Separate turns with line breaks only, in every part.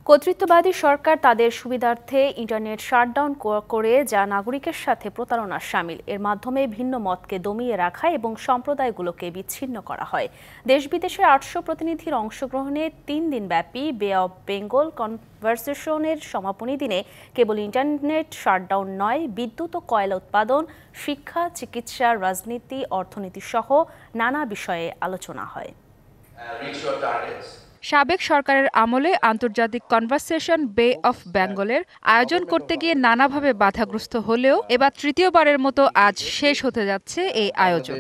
কর্তৃত্ববাদী সরকার তাদের সুবিধার্থে internet shutdown করে যা নাগরিকের সাথে প্রতারণার শামিল। এর মাধ্যমে ভিন্ন মতকে দমিয়ে রাখা এবং সম্প্রদায়গুলোকে বিচ্ছিন্ন করা হয়। দেশ বিদেশের ৮০০ প্রতিনিধির অংশগ্রহণে ৩ দিনব্যাপী বে অব বেঙ্গল কনভারসেশনের সমাপনী দিনে কেবল ইন্টারনেট শাটডাউন নয়, বিদ্যুৎ ও কয়লা উৎপাদন, শিক্ষা, চিকিৎসা, রাজনীতি, অর্থনীতি সহ নানা বিষয়ে আলোচনা হয়।
সাবেক সরকারের আমলে আন্তর্জাতিক কনভারসেশন বে অফ বেঙ্গলের আয়োজন করতে গিয়ে নানাভাবে বাধাগ্রস্ত হলেও এবার তৃতীয়বারের মতো আজ শেষ হতে যাচ্ছে এই আয়োজন।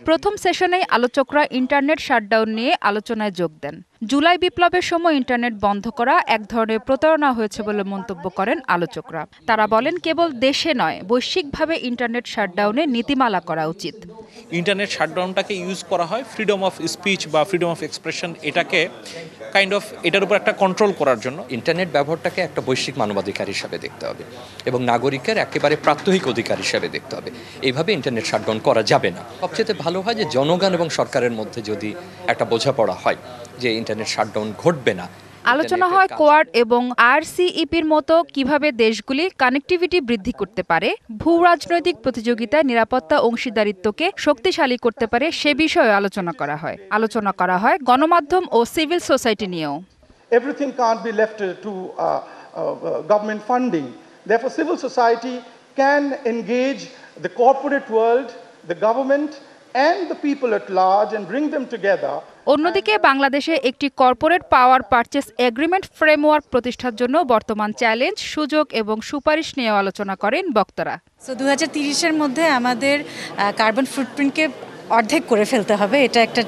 প্রথম সেশনেই আলোচকরা ইন্টারনেট শাটডাউন নিয়ে আলোচনায় যোগ দেন। জুলাই বিপ্লবের সময় ইন্টারনেট বন্ধ করা এক ধরনের প্রতারণা হয়েছে বলে মন্তব্য করেন আলোচকরা। তারা বলেন, কেবল দেশে নয়, বৈশ্বিকভাবে ইন্টারনেট শাটডাউনে নীতিমালা করা উচিত।
ইন্টারনেট শাটডাউনটাকে ইউজ করা হয় ফ্রিডম অফ স্পিচ বা ফ্রিডম অফ এক্সপ্রেশন, এটাকে এটার উপর একটা কন্ট্রোল করার জন্য।
ইন্টারনেট ব্যবহারটাকে একটা বৈশ্বিক মানবাধিকার হিসাবে দেখতে হবে এবং নাগরিকের একেবারে প্রাত্যহিক অধিকার হিসাবে দেখতে হবে। এইভাবে ইন্টারনেট শাটডাউন করা যাবে না। সবচেয়ে ভালো হয় যে জনগণ এবং সরকারের মধ্যে যদি একটা বোঝাপড়া হয় যে ইন্টারনেট শাটডাউন ঘটবে না।
আলোচনা হয় কোয়াড এবং RCEPর মতো কিভাবে দেশগুলি কানেক্টিভিটি বৃদ্ধি করতে পারে, ভূ রাজনৈতিক প্রতিযোগিতায় নিরাপত্তা অংশীদারিত্বকে শক্তিশালী করতে পারে সে বিষয়ে আলোচনা করা হয় গণমাধ্যম ও সিভিল সোসাইটি নিয়েও।
Everything can't be left to government funding. Therefore, civil society can engage the corporate world, the government and the people at large and bring them together.
অন্যদিকে বাংলাদেশে একটি কর্পোরেট পাওয়ার পারচেজ এগ্রিমেন্ট ফ্রেমওয়ার্ক প্রতিষ্ঠার জন্য বর্তমান challenge, সুযোগ এবং সুপারিশ নিয়ে আলোচনা করেন বক্তারা।
2030-এর মধ্যে আমাদের কার্বন ফুটপ্রিন্টকে অর্ধেক করে ফেলতে হবে। এটা একটা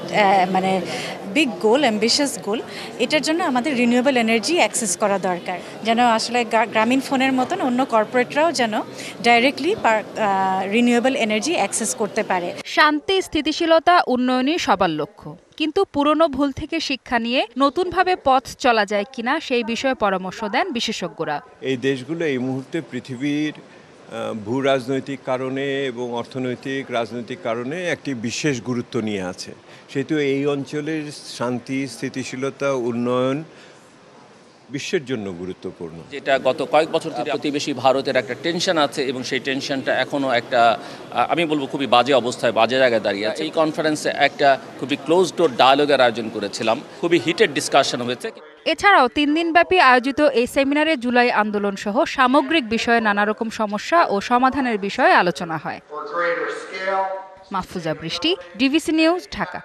বিগ গোল, অ্যাম্বিশিয়াস গোল। এটার জন্য আমাদের রিনিউয়েবল এনার্জি অ্যাক্সেস করা দরকার, যেন আসলে গ্রামীণ ফোনের মতন অন্য কর্পোরেটরাও যেন ডাইরেক্টলি রিনিউয়েবল এনার্জি অ্যাক্সেস করতে পারে।
শান্তি, স্থিতিশীলতা, উন্নয়নই সবার লক্ষ্য, কিন্তু পুরনো ভুল থেকে শিক্ষা নিয়ে নতুনভাবে পথ চলা যায় কিনা সেই বিষয়ে পরামর্শ দেন বিশেষজ্ঞরা।
এই দেশগুলো এই মুহূর্তে পৃথিবীর ভূ রাজনৈতিক কারণে এবং অর্থনৈতিক রাজনৈতিক কারণে একটি বিশেষ গুরুত্ব নিয়ে আছে। সেহেতু এই অঞ্চলের শান্তি, স্থিতিশীলতা, উন্নয়ন বিশ্বের জন্য গুরুত্বপূর্ণ।
যেটা গত কয়েক বছর থেকে প্রতিবেশী ভারতের একটা টেনশন আছে এবং সেই টেনশনটা এখনও একটা আমি বলবো খুবই বাজে অবস্থায়, বাজে জায়গায় দাঁড়িয়ে আছে। এই কনফারেন্সে একটা খুবই ক্লোজ ডোর ডায়ালগের আয়োজন করেছিলাম, খুবই হিটেড ডিসকাশন হয়েছে।
এছাড়াও 3 দিনব্যাপী আয়োজিত এই সেমিনারে জুলাই আন্দোলন সহ সামগ্রিক বিষয়ে নানা রকম সমস্যা ও সমাধানের বিষয়ে আলোচনা হয়। মাহফুজা বৃষ্টি, ডিভিসি নিউজ, ঢাকা।